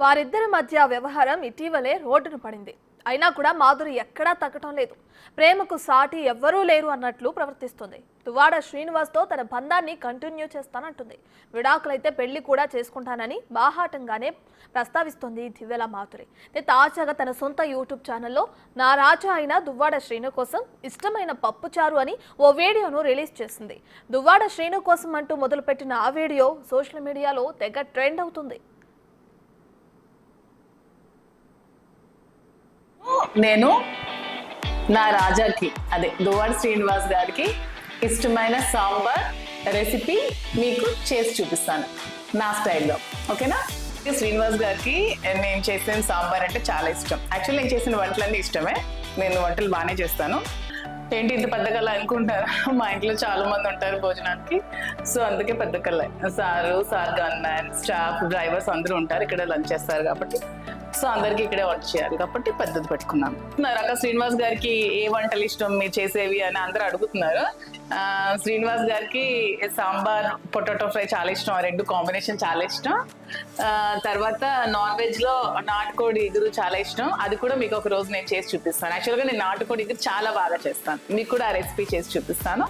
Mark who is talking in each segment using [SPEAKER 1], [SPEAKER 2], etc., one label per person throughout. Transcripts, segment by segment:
[SPEAKER 1] వారిద్దరి మధ్య వ్యవహారం ఇటీవలే రోడ్డున పడింది. అయినా కూడా మాధురి ఎక్కడా తగ్గటం లేదు. ప్రేమకు సాటి ఎవ్వరూ లేరు అన్నట్లు ప్రవర్తిస్తుంది. దువ్వాడ శ్రీనివాస్తో తన బంధాన్ని కంటిన్యూ చేస్తానంటుంది. విడాకులైతే పెళ్లి కూడా చేసుకుంటానని బాహాటంగానే ప్రస్తావిస్తోంది దివ్యల మాధురి. తాజాగా తన సొంత యూట్యూబ్ ఛానల్లో నా రాజా అయిన దువ్వాడ శ్రీను కోసం ఇష్టమైన పప్పుచారు అని ఓ వీడియోను రిలీజ్ చేసింది. దువ్వాడ శ్రీను కోసం అంటూ మొదలుపెట్టిన ఆ వీడియో సోషల్ మీడియాలో తెగ ట్రెండ్ అవుతుంది.
[SPEAKER 2] నేను నా రాజాకి అదే దువ్వాడ శ్రీనివాస్ గారికి ఇష్టమైన సాంబార్ రెసిపీ మీకు చేసి చూపిస్తాను నా స్టైల్లో. ఓకేనా? శ్రీనివాస్ గారికి నేను చేసిన సాంబార్ అంటే చాలా ఇష్టం. యాక్చువల్లీ నేను చేసిన వంటలన్నీ ఇష్టమే. నేను వంటలు బాగానే చేస్తాను. ఏంటి ఇంత పెద్ద కళ అనుకుంటారా? మా ఇంట్లో చాలా మంది ఉంటారు భోజనానికి, సో అందుకే పెద్ద కళ. Sir gun man, staff, drivers అందరూ ఉంటారు ఇక్కడ లంచ్ చేస్తారు కాబట్టి, సో అందరికి ఇక్కడే వంట చేయాలి కాబట్టి పెద్దది పెట్టుకున్నాను. రక శ్రీనివాస్ గారికి ఏ వంటలు ఇష్టం మీరు చేసేవి అని అందరూ అడుగుతున్నారు. శ్రీనివాస్ గారికి సాంబార్, పొటాటో ఫ్రై చాలా ఇష్టం. ఆ రెండు కాంబినేషన్ చాలా ఇష్టం. తర్వాత నాన్ వెజ్ లో నాటుకోడి ఇగురు చాలా ఇష్టం. అది కూడా మీకు ఒక రోజు నేను చేసి చూపిస్తాను. యాక్చువల్గా నేను నాటుకోడి ఇగురు చాలా బాగా చేస్తాను. మీకు కూడా ఆ రెసిపీ చేసి చూపిస్తాను.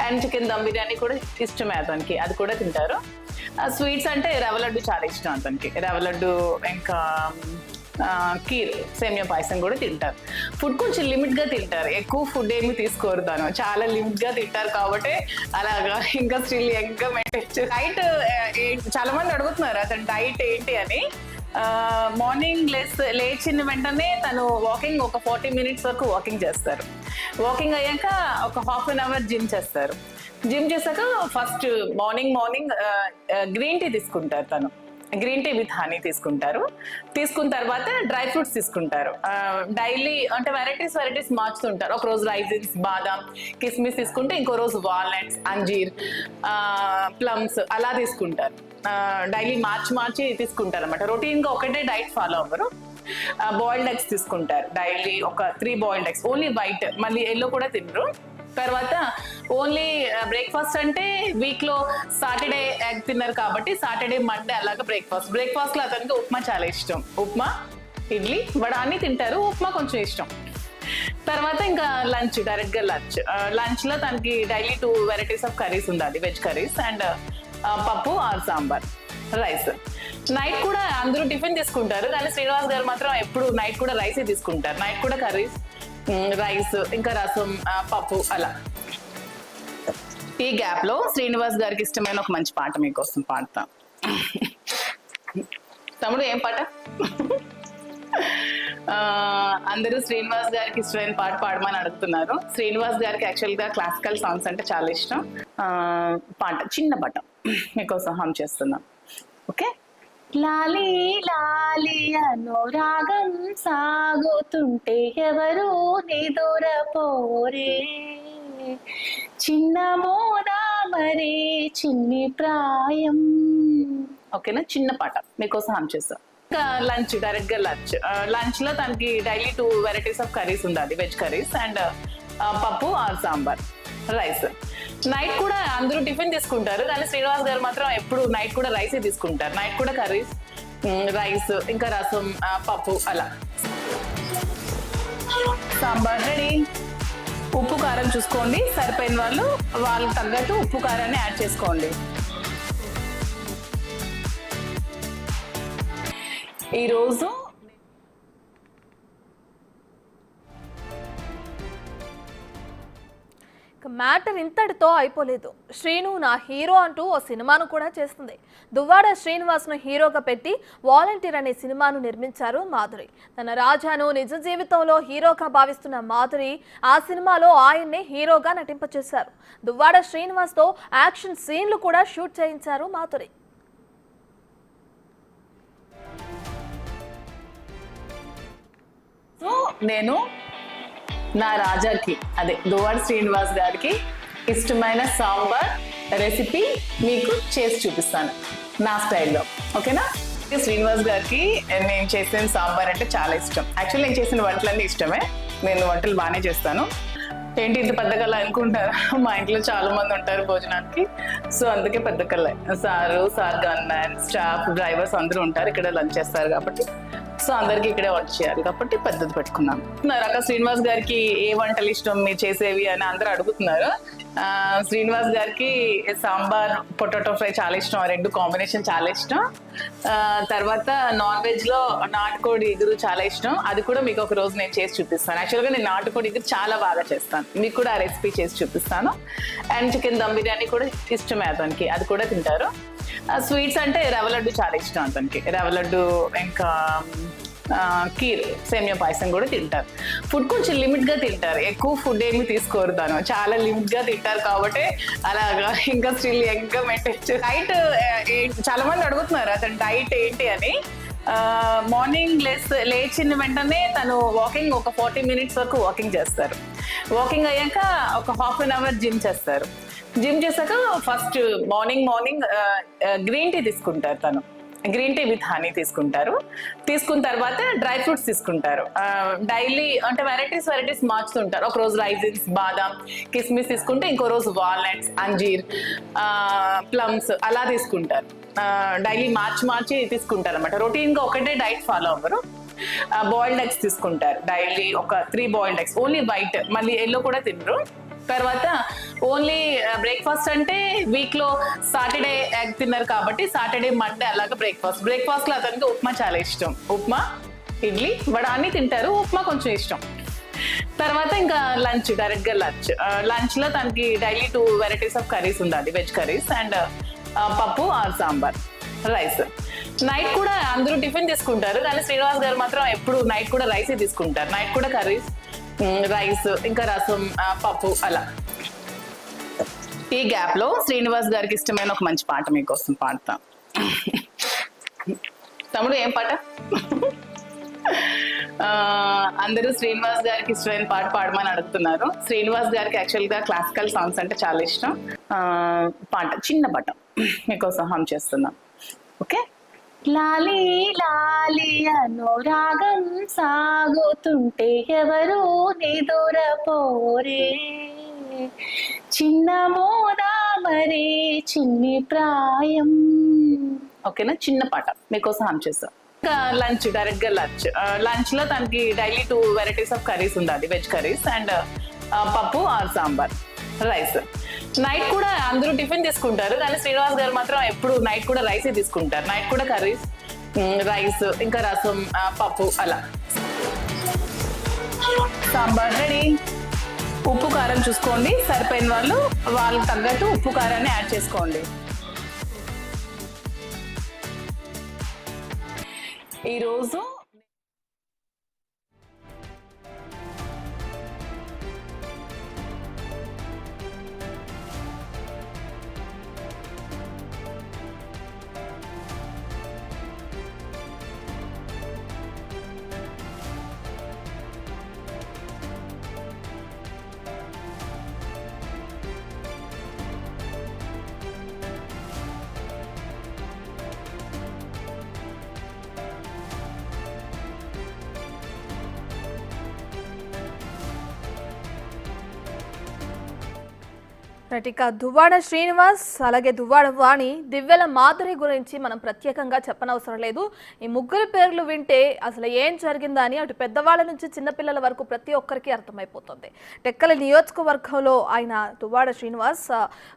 [SPEAKER 2] అండ్ చికెన్ దమ్ బిర్యానీ కూడా ఇష్టమే అతనికి, అది కూడా తింటారు. స్వీట్స్ అంటే రవ్వ లడ్డు చాలా ఇష్టం అతనికి. రవ్వ లడ్డు, ఇంకా కీర్, సేమియా పాయసం కూడా తింటారు. ఫుడ్ కొంచెం లిమిట్గా తింటారు, ఎక్కువ ఫుడ్ ఏమి తీసుకోరు. తను చాలా లిమిట్గా తింటారు కాబట్టి అలాగా ఇంకా స్టిల్ ఇంకా మెయింటైన్. డైట్ చాలా మంది అడుగుతున్నారు అతను డైట్ ఏంటి అని. మార్నింగ్ లేచిన వెంటనే తను వాకింగ్ ఒక 40 minutes వరకు వాకింగ్ చేస్తారు. వాకింగ్ అయ్యాక ఒక ½ an hour జిమ్ చేస్తారు. జిమ్ చేశాక ఫస్ట్ మార్నింగ్ గ్రీన్ టీ తీసుకుంటారు. తను గ్రీన్ టీ విత్ హనీ తీసుకుంటారు. తీసుకున్న తర్వాత డ్రై ఫ్రూట్స్ తీసుకుంటారు. డైలీ అంటే వెరైటీస్ మార్చుతుంటారు. ఒక రోజు రైజిన్స్, బాదాం, కిస్మిస్ తీసుకుంటే ఇంకో రోజు వాల్నట్స్, అంజీర్, ప్లమ్స్ అలా తీసుకుంటారు. డైలీ మార్చి తీసుకుంటారు అనమాట. రొటీన్గా ఒకటే డైట్ ఫాలో అవ్వరు. బాయిల్డ్ ఎగ్స్ తీసుకుంటారు. డైలీ ఒక 3 బాయిల్డ్ ఎగ్స్, ఓన్లీ వైట్, మళ్ళీ ఎల్లో కూడా తినరు. తర్వాత ఓన్లీ బ్రేక్ఫాస్ట్ అంటే వీక్ లో సాటర్డే ఎగ్ తిన్నారు కాబట్టి సాటర్డే, మండే అలాగా బ్రేక్ఫాస్ట్ లో అతనికి ఉప్మా చాలా ఇష్టం. ఉప్మా, ఇడ్లీ, వడ అన్ని తింటారు. ఉప్మా కొంచెం ఇష్టం. తర్వాత ఇంకా లంచ్, డైరెక్ట్ గా లంచ్ లో తనకి డైలీ 2 varieties ఆఫ్ కర్రీస్ ఉండాలి. వెజ్ కర్రీస్ అండ్ పప్పు ఆర్ సాంబార్, రైస్. నైట్ కూడా అందరూ టిఫిన్ తీసుకుంటారు, కానీ శ్రీనివాస్ గారు మాత్రం ఎప్పుడు నైట్ కూడా రైసే తీసుకుంటారు. నైట్ కూడా కర్రీస్, రైస్, ఇంకా రసం, పప్పు అలా. ఈ గ్యాప్ లో శ్రీనివాస్ గారికి ఇష్టమైన ఒక మంచి పాట మీకోసం పాడతా. తమ్ముడు ఏం పాట? అందరూ శ్రీనివాస్ గారికి ఇష్టమైన పాట పాడమని అడుగుతున్నారు. శ్రీనివాస్ గారికి యాక్చువల్ గా క్లాసికల్ సాంగ్స్ అంటే చాలా ఇష్టం. పాట, చిన్న పాట మీకోసం హమ్ చేస్తున్నాం. ఓకే? లాలి లాలి అనురాగం సాగుతుంటే ఎవరు నిదురపోరే, చిన్న మోదా మరే చిన్ని ప్రాయం. ఓకేనా? చిన్న పాట మీకోసం హమ్ చేస్తాం. ఇంకా లంచ్, డైరెక్ట్ గా లంచ్ లో తనకి డైలీ 2 varieties ఆఫ్ కర్రీస్ ఉండాలి. వెజ్ కర్రీస్ అండ్ పప్పు ఆర్ సాంబార్, రైస్. నైట్ కూడా అందరూ టిఫిన్ తీసుకుంటారు, కానీ శ్రీనివాస్ గారు మాత్రం ఎప్పుడు నైట్ కూడా రైసే తీసుకుంటారు. నైట్ కూడా కర్రీస్, రైస్, ఇంకా రసం, పప్పు అలా. సాంబార్ రెడీ. ఉప్పు కారం చూసుకోండి, సరిపోయిన వాళ్ళు తగ్గట్టు ఉప్పు కారాన్ని యాడ్ చేసుకోండి. ఈరోజు
[SPEAKER 1] మ్యాటర్ ఇంతటితో అయిపోలేదు. శ్రీను నా హీరో అంటూ ఓ సినిమాను కూడా చేస్తుంది. దువ్వాడ శ్రీనివాస్ను హీరోగా పెట్టి వాలంటీర్ అనే సినిమాను నిర్మించారు మాధురి. తన రాజాను నిజ జీవితంలో హీరోగా భావిస్తున్న మాధురి ఆ సినిమాలో ఆయన్నే హీరోగా నటింపచేశారు. దువ్వాడ శ్రీనివాస్తో యాక్షన్ సీన్లు కూడా షూట్ చేయించారు మాధురి.
[SPEAKER 2] నేను నా రాజాకి అదే దువ్వాడ శ్రీనివాస్ గారికి ఇష్టమైన సాంబార్ రెసిపీ మీకు చేసి చూపిస్తాను నా స్టైల్లో. ఓకేనా? శ్రీనివాస్ గారికి నేను చేసిన సాంబార్ అంటే చాలా ఇష్టం. యాక్చువల్లీ నేను చేసిన వంటలన్నీ ఇష్టమే. నేను వంటలు బాగానే చేస్తాను. ఏంటి ఇంత పెద్ద కళ అనుకుంటారా? మా ఇంట్లో చాలా మంది ఉంటారు భోజనానికి, సో అందుకే పెద్ద కళ. Sir gun man, staff, drivers అందరూ ఉంటారు ఇక్కడ, లంచ్ చేస్తారు కాబట్టి, సో అందరికి ఇక్కడే వంట చేయాలి కాబట్టి పెద్దది పెట్టుకున్నాను. అక్క శ్రీనివాస్ గారికి ఏ వంటలు ఇష్టం మీరు చేసేవి అని అందరూ అడుగుతున్నారు. శ్రీనివాస్ గారికి సాంబార్, పొటాటో ఫ్రై చాలా ఇష్టం, ఆ రెండు కాంబినేషన్ చాలా ఇష్టం. తర్వాత నాన్ వెజ్ లో నాటుకోడి ఇగురు చాలా ఇష్టం, అది కూడా మీకు ఒక రోజు నేను చేసి చూపిస్తాను. యాక్చువల్గా నేను నాటుకోడి ఇగురు చాలా బాగా చేస్తాను, మీకు కూడా ఆ రెసిపీ చేసి చూపిస్తాను. అండ్ చికెన్ దమ్ బిర్యానీ కూడా ఇష్టమే అతనికి, అది కూడా తింటారు. స్వీట్స్ అంటే రవ్వ లడ్డు చాలా ఇష్టం అతనికి, రవ్వ లడ్డు ఇంకా కీర్, సేమియా పాయసం కూడా తింటారు. ఫుడ్ కొంచెం లిమిట్ గా తింటారు, ఎక్కువ ఫుడ్ ఏమి తీసుకోరు, తను చాలా లిమిట్ గా తింటారు కాబట్టి అలాగా ఇంకా స్టిల్ ఇంకా మెయింటైన్. డైట్ చాలా మంది అడుగుతున్నారు అతను డైట్ ఏంటి అని. మార్నింగ్ లేచిన వెంటనే తను వాకింగ్ ఒక 40 minutes వరకు వాకింగ్ చేస్తారు. వాకింగ్ అయ్యాక ఒక ½ an hour జిమ్ చేస్తారు. జిమ్ చేశాక ఫస్ట్ మార్నింగ్ గ్రీన్ టీ తీసుకుంటారు, తను గ్రీన్ టీ విత్ హనీ తీసుకుంటారు. తీసుకున్న తర్వాత డ్రై ఫ్రూట్స్ తీసుకుంటారు. డైలీ అంటే వెరైటీస్ మార్చుతుంటారు. ఒక రోజు రైజిన్స్, బాదాం, కిస్మిస్ తీసుకుంటే ఇంకో రోజు వాల్నట్స్, అంజీర్, ప్లమ్స్ అలా తీసుకుంటారు. డైలీ మార్చి తీసుకుంటారు అనమాట. రొటీన్ గా ఒకటే డైట్ ఫాలో అవ్వరు. బాయిల్డ్ ఎగ్స్ తీసుకుంటారు డైలీ, ఒక 3 బాయిల్డ్ ఎగ్స్, ఓన్లీ వైట్, మళ్ళీ ఎల్లో కూడా తినరు. తర్వాత ఓన్లీ బ్రేక్ఫాస్ట్ అంటే వీక్ లో సాటర్డే ఎగ్ తిన్నారు కాబట్టి సాటర్డే, మండే అలాగా బ్రేక్ఫాస్ట్ లో అతనికి ఉప్మా చాలా ఇష్టం. ఉప్మా, ఇడ్లీ, వడ అన్ని తింటారు, ఉప్మా కొంచెం ఇష్టం. తర్వాత ఇంకా లంచ్, డైరెక్ట్ గా లంచ్ లో తనకి డైలీ 2 varieties ఆఫ్ కర్రీస్ ఉండాలి, వెజ్ కర్రీస్ అండ్ పప్పు ఆర్ సాంబార్, రైస్. నైట్ కూడా అందరూ టిఫిన్ తీసుకుంటారు కానీ శ్రీనివాస్ గారు మాత్రం ఎప్పుడు నైట్ కూడా రైసే తీసుకుంటారు. నైట్ కూడా కర్రీస్, రైస్, ఇంకా రసం, పప్పు అలా. ఈ గ్యాప్ లో శ్రీనివాస్ గారికి ఇష్టమైన ఒక మంచి పాట మీకోసం పాడతా. తమ్ముడు ఏం పాట? అందరూ శ్రీనివాస్ గారికి ఇష్టమైన పాట పాడమని అడుగుతున్నారు. శ్రీనివాస్ గారికి యాక్చువల్ గా క్లాసికల్ సాంగ్స్ అంటే చాలా ఇష్టం. పాట, చిన్న పాట మీకోసం హమ్ చేస్తున్నాం. ఓకే. లాలి లాలి అనురాగం సాగుతుంటే ఎవరు నిదురపోరే, చిన్న మోదా మరే చిన్ని ప్రాయం. ఓకేనా, చిన్న పాట మీకోసం హమ్ చేస్తాం. ఇంకా లంచ్, డైరెక్ట్ గా లంచ్ లో తనకి డైలీ 2 varieties ఆఫ్ కర్రీస్ ఉండాలి, వెజ్ కర్రీస్ అండ్ పప్పు ఆర్ సాంబార్, రైస్. నైట్ కూడా అందరూ టిఫిన్ తీసుకుంటారు కానీ శ్రీనివాస్ గారు మాత్రం ఎప్పుడు నైట్ కూడా రైసే తీసుకుంటారు. నైట్ కూడా కర్రీస్, రైస్, ఇంకా రసం, పప్పు అలా. సాంబార్ రెడీ. ఉప్పు కారం చూసుకోండి, సరిపోయిన వాళ్ళకి తగ్గట్టు ఉప్పు కారాన్ని యాడ్ చేసుకోండి. ఈరోజు
[SPEAKER 1] ఇక దువ్వాడ శ్రీనివాస్ అలాగే దువ్వాడ వాణి, దివ్యల మాధురి గురించి మనం ప్రత్యేకంగా చెప్పనవసరం లేదు. ఈ ముగ్గురు పేర్లు వింటే అసలు ఏం జరిగిందా అని అటు పెద్దవాళ్ళ నుంచి చిన్నపిల్లల వరకు ప్రతి ఒక్కరికి అర్థమైపోతుంది. టెక్కలి నియోజకవర్గంలో ఆయన దువ్వాడ శ్రీనివాస్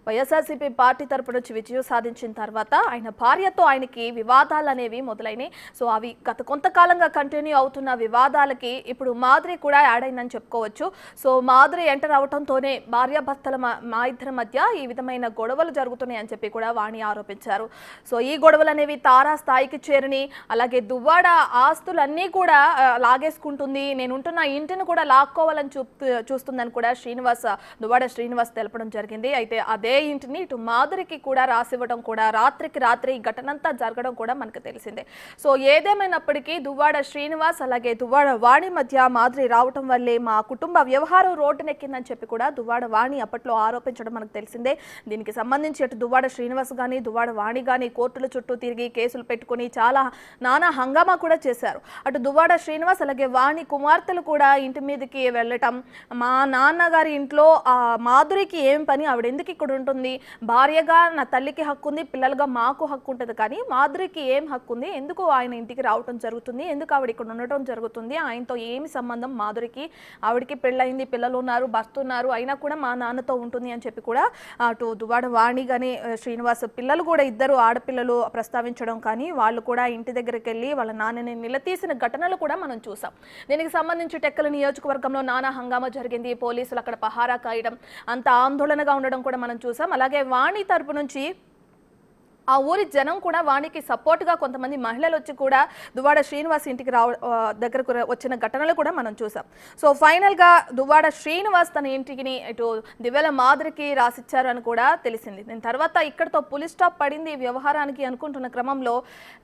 [SPEAKER 1] వైఎస్ఆర్సీపీ పార్టీ తరపు నుంచి విజయం సాధించిన తర్వాత ఆయన భార్యతో ఆయనకి వివాదాలు అనేవి మొదలైనవి. సో అవి గత కొంతకాలంగా కంటిన్యూ అవుతున్న వివాదాలకి ఇప్పుడు మాధురి కూడా యాడ్ అయిందని చెప్పుకోవచ్చు. సో మాధురి ఎంటర్ అవడంతోనే భార్యాభర్తల మా ఇద్దరి మధ్య ఈ విధమైన గొడవలు జరుగుతున్నాయని చెప్పి కూడా వాణి ఆరోపించారు. సో ఈ గొడవలు అనేవి తారా స్థాయికి చేరని, అలాగే దువ్వాడ ఆస్తులన్నీ కూడా లాగేసుకుంటుంది, నేనుంటున్న ఇంటిని కూడా లాక్కోవాలని చూస్తుందని కూడా దువ్వాడ శ్రీనివాస్ తెలపడం జరిగింది. అయితే అదే ఇంటిని ఇటు మాధురికి కూడా రాసివ్వడం కూడా రాత్రికి రాత్రి ఈ ఘటనంతా జరగడం కూడా మనకు తెలిసిందే. సో ఏదేమైనప్పటికీ దువ్వాడ శ్రీనివాస్ అలాగే దువ్వాడ వాణి మధ్య మాధురి రావటం వల్లే మా కుటుంబ వ్యవహారం రోడ్డునెక్కిందని చెప్పి కూడా దువ్వాడ వాణి అప్పట్లో ఆరోపించడం కూడా మనకు తెలిసిందే. దీనికి సంబంధించి అటు దువ్వాడ శ్రీనివాస్ కానీ దువ్వాడ వాణి కానీ కోర్టుల చుట్టూ తిరిగి కేసులు పెట్టుకుని చాలా నానా హంగామా కూడా చేశారు. అటు దువ్వాడ శ్రీనివాస్ అలాగే వాణి కుమార్తెలు కూడా ఇంటి మీదకి వెళ్ళటం, మా నాన్నగారి ఇంట్లో మాధురికి ఏం పని, ఆవిడ ఎందుకు ఇక్కడ ఉంటుంది, భార్యగా నా తల్లికి హక్కు ఉంది, పిల్లలుగా మాకు హక్కు ఉంటుంది, కానీ మాధురికి ఏం హక్కు ఉంది, ఎందుకు ఆయన ఇంటికి రావటం జరుగుతుంది, ఎందుకు ఆవిడ ఇక్కడ ఉండటం జరుగుతుంది, ఆయనతో ఏమి సంబంధం మాధురికి, ఆవిడకి పెళ్ళయింది, పిల్లలు ఉన్నారు, భర్త ఉన్నారు, అయినా కూడా మా నాన్నతో ఉంటుంది అని చెప్పి కూడా అటు దువ్వాడ వాణి కానీ శ్రీనివాస్ పిల్లలు కూడా ఇద్దరు ఆడపిల్లలు ప్రస్తావించడం కానీ వాళ్ళు కూడా ఇంటి దగ్గరికి వెళ్ళి వాళ్ళ నాన్నని నిలదీసిన ఘటనలు కూడా మనం చూసాం. దీనికి సంబంధించి టెక్కల నియోజకవర్గంలో నానా హంగామా జరిగింది. పోలీసులు అక్కడ పహారా కాయడం, అంత ఆందోళనగా ఉండడం కూడా మనం చూసాం. అలాగే వాణి తరపు నుంచి ఆ ఊరి జనం కూడా వాణికి సపోర్ట్గా కొంతమంది మహిళలు వచ్చి కూడా దువ్వాడ శ్రీనివాస్ ఇంటికి దగ్గరకు వచ్చిన ఘటనలు కూడా మనం చూసాం. సో ఫైనల్గా దువ్వాడ శ్రీనివాస్ తన ఇంటికి ఇటు దివ్యల మాధురికి రాసిచ్చారు అని కూడా తెలిసింది. దీని తర్వాత ఇక్కడతో పులి స్టాప్ పడింది వ్యవహారానికి అనుకుంటున్న క్రమంలో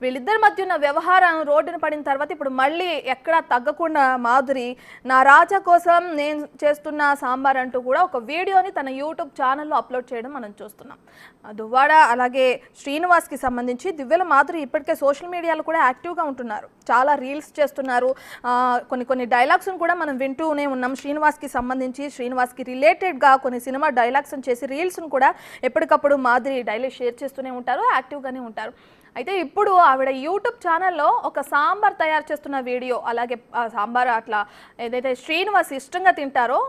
[SPEAKER 1] వీళ్ళిద్దరి మధ్య ఉన్న వ్యవహారం రోడ్డున పడిన తర్వాత ఇప్పుడు మళ్ళీ ఎక్కడా తగ్గకుండా మాధురి నా రాజా కోసం నేను చేస్తున్న సాంబార్ అంటూ కూడా ఒక వీడియోని తన యూట్యూబ్ ఛానల్లో అప్లోడ్ చేయడం మనం చూస్తున్నాం. దువ్వాడ అలాగే శ్రీనివాస్కి సంబంధించి దివ్యల మాధురి ఇప్పటికే సోషల్ మీడియాలో కూడా యాక్టివ్గా ఉంటున్నారు, చాలా రీల్స్ చేస్తున్నారు, కొన్ని డైలాగ్స్ను కూడా మనం వింటూనే ఉన్నాం. శ్రీనివాస్కి సంబంధించి శ్రీనివాస్కి రిలేటెడ్గా కొన్ని సినిమా డైలాగ్స్ని చేసి రీల్స్ను కూడా ఎప్పటికప్పుడు మాధురి డైలీ షేర్ చేస్తూనే ఉంటారు, యాక్టివ్గానే ఉంటారు. అయితే ఇప్పుడు ఆవిడ యూట్యూబ్ ఛానల్లో ఒక సాంబార్ తయారు చేస్తున్న వీడియో, అలాగే సాంబార్ అట్లా ఏదైతే శ్రీనివాస్ ఇష్టంగా తింటారో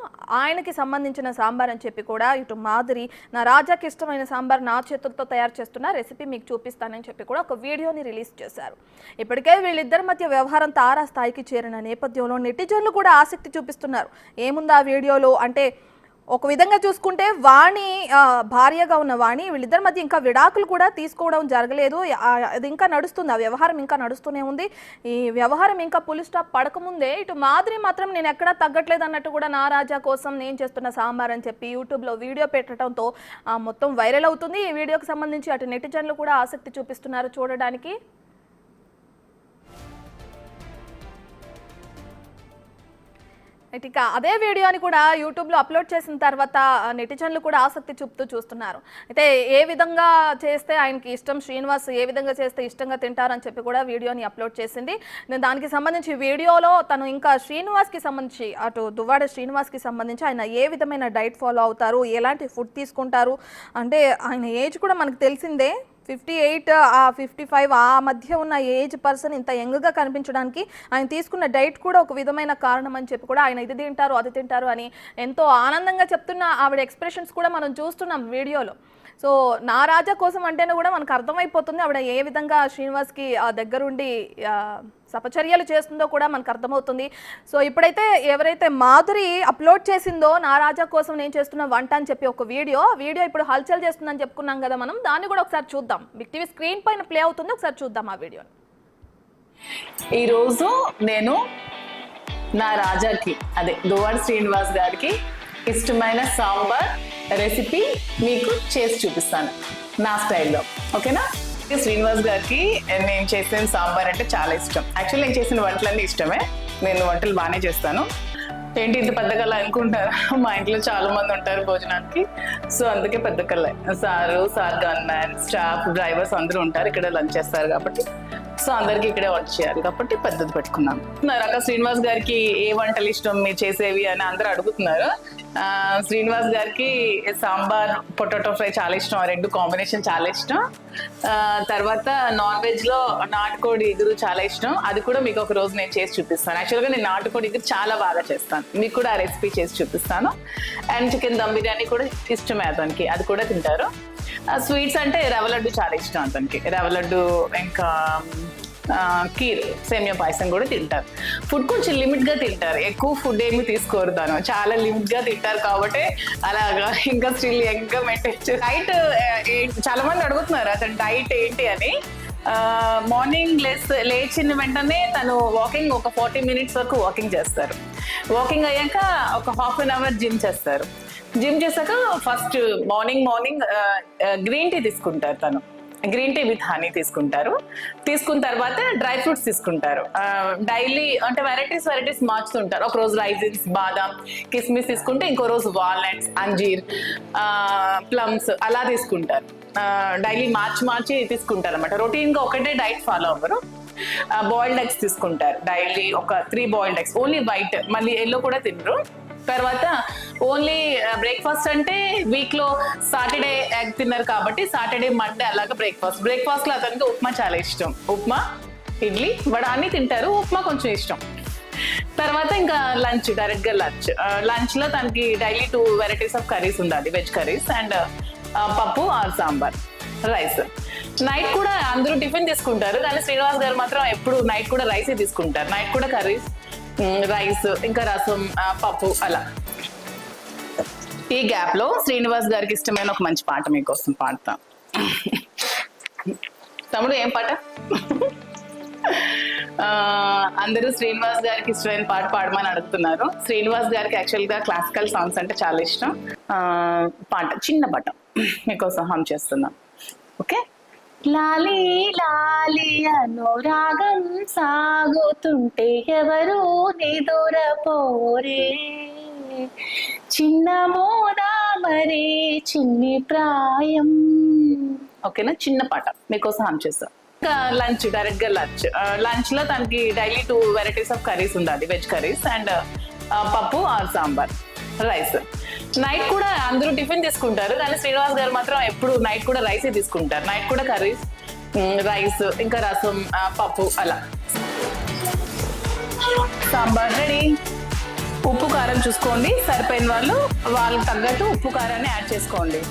[SPEAKER 1] ఆయనకి సంబంధించిన సాంబార్ అని చెప్పి కూడా ఇటు మాధురి నా రాజాకి ఇష్టమైన సాంబార్ నా చేతులతో తయారు చేస్తున్న రెసిపీ మీకు చూపిస్తానని చెప్పి కూడా ఒక వీడియోని రిలీజ్ చేశారు. ఇప్పటికే వీళ్ళిద్దరి మధ్య వ్యవహారం తారా స్థాయికి చేరిన నేపథ్యంలో నెటిజన్లు కూడా ఆసక్తి చూపిస్తున్నారు. ఏముంది ఆ వీడియోలో అంటే, ఒక విధంగా చూసుకుంటే వాణి భార్యగా ఉన్న వాణి వీళ్ళిద్దరి మధ్య ఇంకా విడాకులు కూడా తీసుకోవడం జరగలేదు, అది ఇంకా నడుస్తుంది, ఆ వ్యవహారం ఇంకా నడుస్తూనే ఉంది. ఈ వ్యవహారం ఇంకా పులి స్టాప్ పడకముందే ఇటు మాధురి మాత్రం నేను ఎక్కడా తగ్గట్లేదు అన్నట్టు కూడా నా రాజా కోసం నేను చేస్తున్న సాంబార్ అని చెప్పి యూట్యూబ్లో వీడియో పెట్టడంతో మొత్తం వైరల్ అవుతుంది. ఈ వీడియోకి సంబంధించి అటు నెటిజన్లు కూడా ఆసక్తి చూపిస్తున్నారు చూడడానికి. ఇక అదే వీడియోని కూడా యూట్యూబ్లో అప్లోడ్ చేసిన తర్వాత నెటిజన్లు కూడా ఆసక్తి చూస్తున్నారు. అయితే ఏ విధంగా చేస్తే ఆయనకి ఇష్టం, శ్రీనివాస్ ఏ విధంగా చేస్తే ఇష్టంగా తింటారని చెప్పి కూడా వీడియోని అప్లోడ్ చేసింది. దానికి సంబంధించి వీడియోలో తను ఇంకా శ్రీనివాస్కి సంబంధించి అటు దువ్వాడ శ్రీనివాస్కి సంబంధించి ఆయన ఏ విధమైన డైట్ ఫాలో అవుతారు, ఎలాంటి ఫుడ్ తీసుకుంటారు, అంటే ఆయన ఏజ్ కూడా మనకు తెలిసిందే, 58 55 ఆ మధ్య ఉన్న ఏజ్ పర్సన్ ఇంత యంగ్గా కనిపించడానికి ఆయన తీసుకున్న డైట్ కూడా ఒక విధమైన కారణం అని చెప్పి కూడా ఆయన ఇది తింటారు అది తింటారు అని ఎంతో ఆనందంగా చెప్తున్న ఆవిడ ఎక్స్ప్రెషన్స్ కూడా మనం చూస్తున్నాం వీడియోలో. సో నా రాజా కోసం అంటేనే కూడా మనకు అర్థమైపోతుంది ఆవిడ ఏ విధంగా శ్రీనివాస్కి దగ్గరుండి సపచర్యలు చేస్తుందో కూడా మనకు అర్థమవుతుంది. సో ఇప్పుడైతే ఎవరైతే మాధురి అప్లోడ్ చేసిందో నా రాజా కోసం నేను చేస్తున్న వంట అని చెప్పి ఒక వీడియో ఇప్పుడు హల్చల్ చేస్తుందని చెప్పుకున్నాం కదా మనం, దాన్ని కూడా ఒకసారి చూద్దాం. బిగ్ టీవీ స్క్రీన్ పైన ప్లే అవుతుంది, ఒకసారి చూద్దాం ఆ వీడియోని.
[SPEAKER 2] ఈరోజు నేను నా రాజాకి అదే దువ్వాడ శ్రీనివాస్ గారికి ఇష్టమైన సాంబార్ రెసిపీ మీకు చేసి చూపిస్తాను నా స్టైల్లో, ఓకేనా? శ్రీనివాస్ గారికి నేను చేసిన సాంబార్ అంటే చాలా ఇష్టం. యాక్చువల్లీ నేను చేసిన వంటలన్నీ ఇష్టమే, నేను వంటలు బాగానే చేస్తాను. ఏంటి ఇంత పెద్ద కళ అనుకుంటారా? మా ఇంట్లో చాలా మంది ఉంటారు భోజనానికి, సో అందుకే పెద్ద కళ. Sir gun man, staff, drivers అందరూ ఉంటారు ఇక్కడ లంచ్ చేస్తారు కాబట్టి, సో అందరికి ఇక్కడే వంట చేయాలి కాబట్టి పెద్దది పెట్టుకున్నాను. అక్క శ్రీనివాస్ గారికి ఏ వంటలు ఇష్టం మీరు చేసేవి అని అందరూ అడుగుతున్నారు. శ్రీనివాస్ గారికి సాంబార్, పొటాటో ఫ్రై చాలా ఇష్టం, ఆ రెండు కాంబినేషన్ చాలా ఇష్టం. తర్వాత నాన్ వెజ్ లో నాటుకోడి ఇగురు చాలా ఇష్టం, అది కూడా మీకు ఒక రోజు నేను చేసి చూపిస్తాను. యాక్చువల్గా నేను నాటుకోడి ఇగురు చాలా బాగా చేస్తాను, మీకు కూడా ఆ రెసిపీ చేసి చూపిస్తాను. అండ్ చికెన్ దమ్ బిర్యానీ కూడా ఇష్టమే అతనికి, అది కూడా తింటారు. స్వీట్స్ అంటే రవ్వ లడ్డు చాలా ఇష్టం అతనికి, రవ్వ లడ్డు ఇంకా కీర్, సేమియా పాయసం కూడా తింటారు. ఫుడ్ కొంచెం లిమిట్గా తింటారు, ఎక్కువ ఫుడ్ ఏమి తీసుకోరు, తను చాలా లిమిట్గా తింటారు కాబట్టి అలాగా ఇంకా స్టిల్ యంగ్గా మెయింటైన్. డైట్ చాలా మంది అడుగుతున్నారు అతను డైట్ ఏంటి అని. మార్నింగ్ లేచిన వెంటనే తను వాకింగ్ ఒక 40 minutes వరకు వాకింగ్ చేస్తారు. వాకింగ్ అయ్యాక ఒక ½ an hour జిమ్ చేస్తారు. జిమ్ చేశాక ఫస్ట్ మార్నింగ్ గ్రీన్ టీ తీసుకుంటారు తను. గ్రీన్ టీ విత్ హనీ తీసుకుంటారు. తీసుకున్న తర్వాత డ్రై ఫ్రూట్స్ తీసుకుంటారు. డైలీ అంటే వెరైటీస్ మార్చుతుంటారు. ఒక రోజు రైజిన్స్, బాదాం, కిస్మిస్ తీసుకుంటే ఇంకో రోజు వాల్నట్స్, అంజీర్, ప్లమ్స్ అలా తీసుకుంటారు. డైలీ మార్చి తీసుకుంటారు అనమాట. రొటీన్ గా ఒకటే డైట్ ఫాలో అవ్వరు. బాయిల్డ్ ఎగ్స్ తీసుకుంటారు. డైలీ ఒక 3 బాయిల్డ్ ఎగ్స్, ఓన్లీ వైట్, మళ్ళీ ఎల్లో కూడా తినరు. తర్వాత ఓన్లీ బ్రేక్ఫాస్ట్ అంటే వీక్ లో సాటర్డే ఎగ్ తిన్నారు కాబట్టి సాటర్డే, మండే అలాగా బ్రేక్ఫాస్ట్ లో అతనికి ఉప్మా చాలా ఇష్టం. ఉప్మా, ఇడ్లీ, వడ అన్ని తింటారు. ఉప్మా కొంచెం ఇష్టం. తర్వాత ఇంకా లంచ్, డైరెక్ట్ గా లంచ్ లో తనకి డైలీ 2 వెరైటీస్ ఆఫ్ కర్రీస్ ఉండాలి. వెజ్ కర్రీస్ అండ్ పప్పు ఆర్ సాంబార్, రైస్. నైట్ కూడా అందరూ టిఫిన్ తీసుకుంటారు, కానీ శ్రీనివాస్ గారు మాత్రం ఎప్పుడు నైట్ కూడా రైసే తీసుకుంటారు. నైట్ కూడా కర్రీస్, రైస్, ఇంకా రసం, పప్పు అలా. ఈ గ్యాప్ లో శ్రీనివాస్ గారికి ఇష్టమైన ఒక మంచి పాట మీకోసం పాడతా. తమ్ముడు ఏం పాట? అందరూ శ్రీనివాస్ గారికి ఇష్టమైన పాట పాడమని అడుగుతున్నారు. శ్రీనివాస్ గారికి యాక్చువల్ గా క్లాసికల్ సాంగ్స్ అంటే చాలా ఇష్టం. పాట, చిన్న పాట మీకోసం హమ్ చేస్తున్నాం. ఓకే. లాలి లాలి అనురాగం సాగుతుంటే ఎవరు నిదురపోరే, చిన్న మోదా మరే చిన్ని ప్రాయం. ఓకేనా? చిన్న పాట మీకోసం హమ్ చేస్తాం. ఇంకా లంచ్, డైరెక్ట్ గా లంచ్ లో తనకి డైలీ 2 వెరైటీస్ ఆఫ్ కర్రీస్ ఉండాలి. వెజ్ కర్రీస్ అండ్ పప్పు ఆర్ సాంబార్, రైస్. నైట్ కూడా అందరూ టిఫిన్ తీసుకుంటారు, కానీ శ్రీనివాస్ గారు మాత్రం ఎప్పుడు నైట్ కూడా రైసే తీసుకుంటారు. నైట్ కూడా కర్రీస్, రైస్, ఇంకా రసం, పప్పు అలా. సాంబార్ రెడీ. ఉప్పు కారం చూసుకోండి, సరిపోయిన వాళ్ళు తగ్గట్టు ఉప్పు కారాన్ని యాడ్ చేసుకోండి.